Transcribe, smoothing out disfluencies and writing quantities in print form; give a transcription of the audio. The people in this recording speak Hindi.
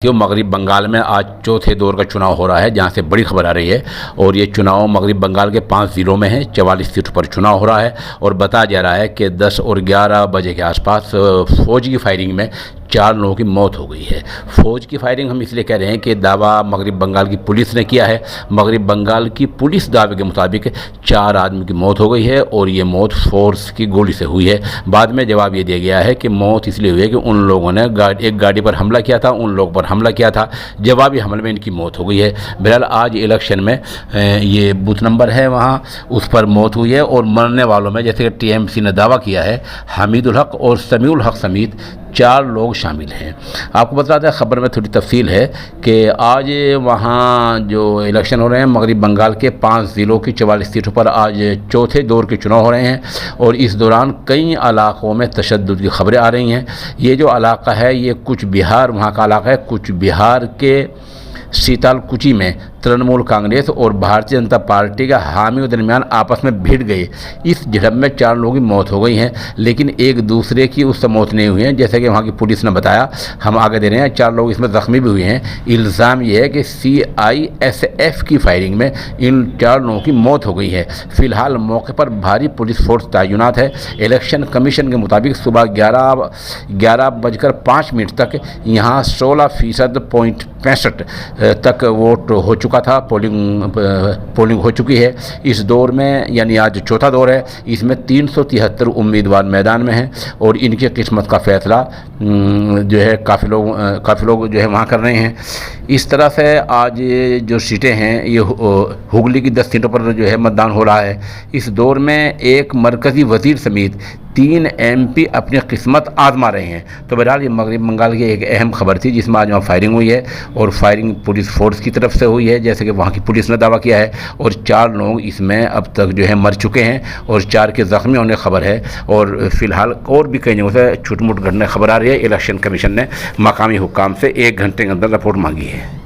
मगरबी बंगाल में आज चौथे दौर का चुनाव हो रहा है, जहां से बड़ी खबर आ रही है। और ये चुनाव मगरबी बंगाल के 5 ज़िलों में है। 44 सीटों पर चुनाव हो रहा है और बताया जा रहा है कि 10 और 11 बजे के आसपास फौज की फायरिंग में 4 लोगों की मौत हो गई है। फौज की फायरिंग हम इसलिए कह रहे हैं कि दावा मगरबी बंगाल की पुलिस ने किया है। मगरबी बंगाल की पुलिस दावे के मुताबिक 4 आदमी की मौत हो गई है और ये मौत फोर्स की गोली से हुई है। बाद में जवाब ये दिया गया है कि मौत इसलिए हुई है कि उन लोगों ने एक गाड़ी पर हमला किया था, उन लोगों पर हमला किया था, जवाबी हमले में इनकी मौत हो गई है। बहरहाल आज इलेक्शन में ये बूथ नंबर है वहाँ, उस पर मौत हुई है। और मरने वालों में जैसे कि टीएमसी ने दावा किया है, हमीदुल हक और समीउल हक समेत 4 लोग शामिल हैं। आपको बता दें, खबर में थोड़ी तफसील है कि आज वहाँ जो इलेक्शन हो रहे हैं मगरबी बंगाल के 5 ज़िलों की 44 सीटों पर आज चौथे दौर के चुनाव हो रहे हैं। और इस दौरान कई इलाकों में तशद्दुद की खबरें आ रही हैं। ये जो इलाका है ये कुछ बिहार वहाँ का इलाका है। कुछ बिहार के सीतालकुची में तृणमूल कांग्रेस और भारतीय जनता पार्टी के हामियों के दरमियान आपस में भिड़ गए। इस झड़प में 4 लोगों की मौत हो गई है, लेकिन एक दूसरे की उससे मौत नहीं हुई है। जैसे कि वहाँ की पुलिस ने बताया, हम आगे दे रहे हैं, 4 लोग इसमें ज़ख्मी भी हुए हैं। इल्ज़ाम ये है कि CISF की फायरिंग में इन 4 लोगों की मौत हो गई है। फ़िलहाल मौके पर भारी पुलिस फोर्स तैनात है। इलेक्शन कमीशन के मुताबिक सुबह 11:05 तक यहाँ 16.65% तक वोट हो चुका था। पोलिंग हो चुकी है। इस दौर में यानी आज चौथा दौर है, इसमें 373 उम्मीदवार मैदान में हैं और इनकी किस्मत का फैसला जो है काफ़ी लोग जो है वहाँ कर रहे हैं। इस तरह से आज ये जो सीटें हैं ये हुगली की 10 सीटों पर जो है मतदान हो रहा है। इस दौर में एक मरकज़ी वज़ीर समेत 3 MP अपनी किस्मत आजमा रहे हैं। तो बहरहाल ये मगरबी बंगाल की एक अहम खबर थी, जिसमें आज वहाँ फायरिंग हुई है और फायरिंग पुलिस फोर्स की तरफ से हुई है, जैसे कि वहाँ की पुलिस ने दावा किया है। और 4 लोग इसमें अब तक जो है मर चुके हैं और 4 के ज़ख्मी होने की खबर है। और फिलहाल और भी कई जगहों से छूट-मूट घटना खबर आ रही है। इलेक्शन कमीशन ने मकामी हुक्काम से 1 घंटे के अंदर रिपोर्ट मांगी है।